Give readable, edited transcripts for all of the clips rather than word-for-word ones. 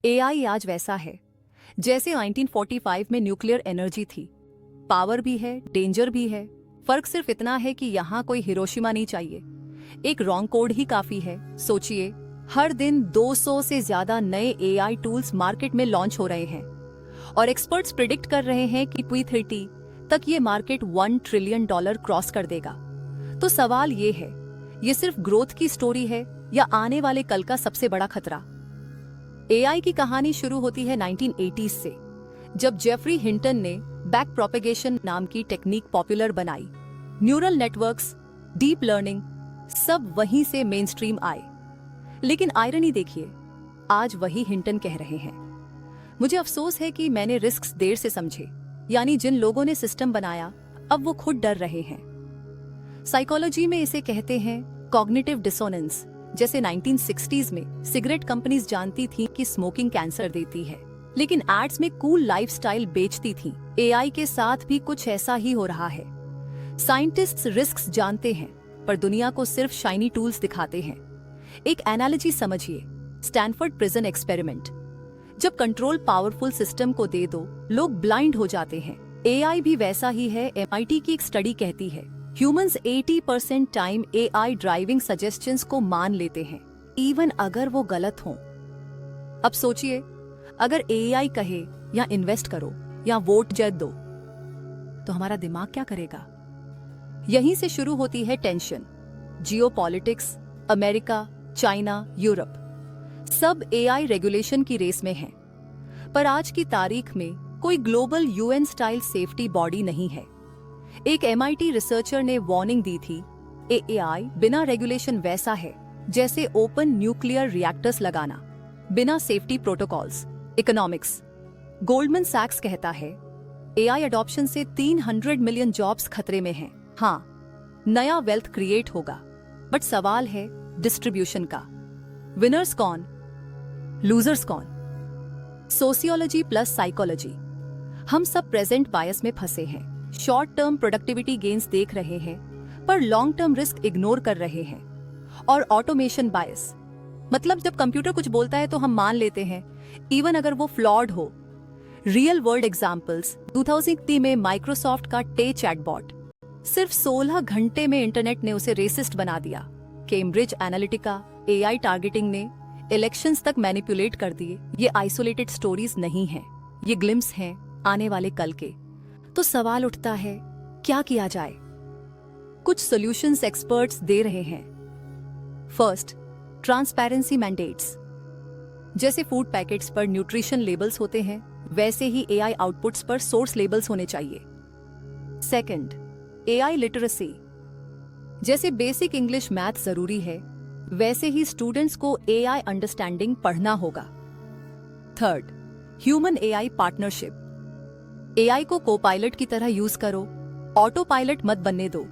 AI आज वैसा है जैसे 1945 में न्यूक्लियर एनर्जी थी। पावर भी है, डेंजर भी है। फर्क सिर्फ इतना है कि यहाँ कोई हिरोशिमा नहीं चाहिए, एक रॉन्ग कोड ही काफी है। सोचिए, हर दिन 200 से ज्यादा नए एआई टूल्स मार्केट में लॉन्च हो रहे हैं और एक्सपर्ट्स प्रिडिक्ट कर रहे हैं कि 2030 तक ये मार्केट $1 ट्रिलियन क्रॉस कर देगा। तो सवाल ये है, ये सिर्फ ग्रोथ की स्टोरी है या आने वाले कल का सबसे बड़ा खतरा? एआई की कहानी शुरू होती है 1980s से, जब जेफरी हिंटन ने बैक प्रोपेगेशन नाम की टेक्निक पॉपुलर बनाई। न्यूरल नेटवर्क्स, डीप लर्निंग, सब वहीं से मेनस्ट्रीम आए। लेकिन आयरनी देखिए, आज वही हिंटन कह रहे हैं। मुझे अफसोस है कि मैंने रिस्क्स देर से समझे, यानी जिन लोगों ने सिस्टम बनाया अब वो खुद डर रहे हैं। साइकोलॉजी में इसे कहते हैं कॉग्निटिव डिसोनेंस। जैसे 1960s में सिगरेट कंपनीज जानती थीं कि स्मोकिंग कैंसर देती है, लेकिन एड्स में कूल लाइफस्टाइल बेचती थीं। एआई के साथ भी कुछ ऐसा ही हो रहा है। साइंटिस्ट्स रिस्क्स जानते हैं, पर दुनिया को सिर्फ शाइनी टूल्स दिखाते हैं। एक एनालॉजी समझिए, स्टैनफोर्ड प्रिजन एक्सपेरिमेंट। जब कंट्रोल पावरफुल सिस्टम को दे दो, लोग ब्लाइंड हो जाते हैं। एआई भी वैसा ही है। MIT की एक स्टडी कहती है humans 80% time AI driving suggestions को मान लेते हैं, इवन अगर वो गलत हों। अब सोचिए, अगर एआई कहे या इन्वेस्ट करो या वोट जज दो, तो हमारा दिमाग क्या करेगा? यहीं से शुरू होती है tension. Geopolitics, America, China, Europe, सब एआई रेगुलेशन की रेस में हैं। पर आज की तारीख में कोई global UN style safety body नहीं है। एक MIT रिसर्चर ने वार्निंग दी थी, एआई बिना रेगुलेशन वैसा है जैसे ओपन न्यूक्लियर रिएक्टर्स लगाना, बिना सेफ्टी प्रोटोकॉल्स। इकोनॉमिक्स, गोल्डमैन सैक्स कहता है एआई अडॉप्शन से 300 मिलियन जॉब्स खतरे में हैं। हाँ, नया वेल्थ क्रिएट होगा, बट सवाल है डिस्ट्रीब्यूशन का। विनर्स कौन, लूजर्स कौन? Sociology plus psychology. हम सब प्रेजेंट बायस में फंसे हैं। शॉर्ट टर्म प्रोडक्टिविटी गेन्स देख रहे हैं, पर लॉन्ग टर्म रिस्क इग्नोर कर रहे हैं। और ऑटोमेशन बायस, मतलब जब कंप्यूटर कुछ बोलता है तो हम मान लेते हैं, इवन अगर वो फ्लॉड हो। रियल वर्ल्ड एग्जांपल्स, 2003 में माइक्रोसॉफ्ट का टे चैटबॉट, सिर्फ 16 घंटे में इंटरनेट ने उसे रेसिस्ट बना दिया। कैम्ब्रिज एनालिटिका एआई टारगेटिंग ने इलेक्शंस तक मैनिपुलेट कर दिए। ये आइसोलेटेड स्टोरीज नहीं हैं, ये ग्लिम्स हैं आने वाले कल के। तो सवाल उठता है, क्या किया जाए? कुछ सॉल्यूशंस एक्सपर्ट्स दे रहे हैं। First, transparency mandates. जैसे फूड पैकेट्स पर न्यूट्रिशन लेबल्स होते हैं, वैसे ही एआई आउटपुट्स पर सोर्स लेबल्स होने चाहिए। Second, AI literacy. जैसे बेसिक इंग्लिश मैथ जरूरी है, वैसे ही स्टूडेंट्स को एआई अंडरस्टैंडिंग पढ़ना होगा। Third, human AI partnership. AI को को-पायलट की तरह यूज करो, ऑटो पायलट मत बनने दो।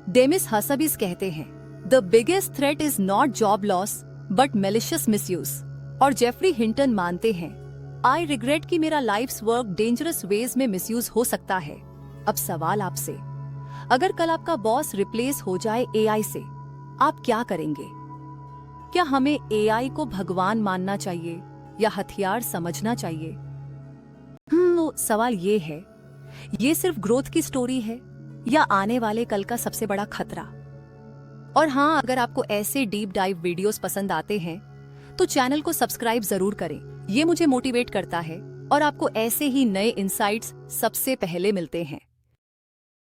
डेमिस हसाबिस कहते हैं, the biggest threat is not job loss but malicious misuse. और जेफरी हिंटन मानते हैं, आई रिग्रेट कि मेरा लाइफ्स वर्क डेंजरस वेज में मिसयूज हो सकता है। अब सवाल आपसे, अगर कल आपका बॉस रिप्लेस हो जाए एआई से, आप क्या करेंगे? क्या हमें एआई को भगवान मानना चाहिए या हथियार समझना चाहिए? सवाल ये है, ये सिर्फ ग्रोथ की स्टोरी है या आने वाले कल का सबसे बड़ा खतरा? और हाँ, अगर आपको ऐसे डीप डाइव वीडियोस पसंद आते हैं तो चैनल को सब्सक्राइब जरूर करें। ये मुझे मोटिवेट करता है और आपको ऐसे ही नए इंसाइट्स सबसे पहले मिलते हैं।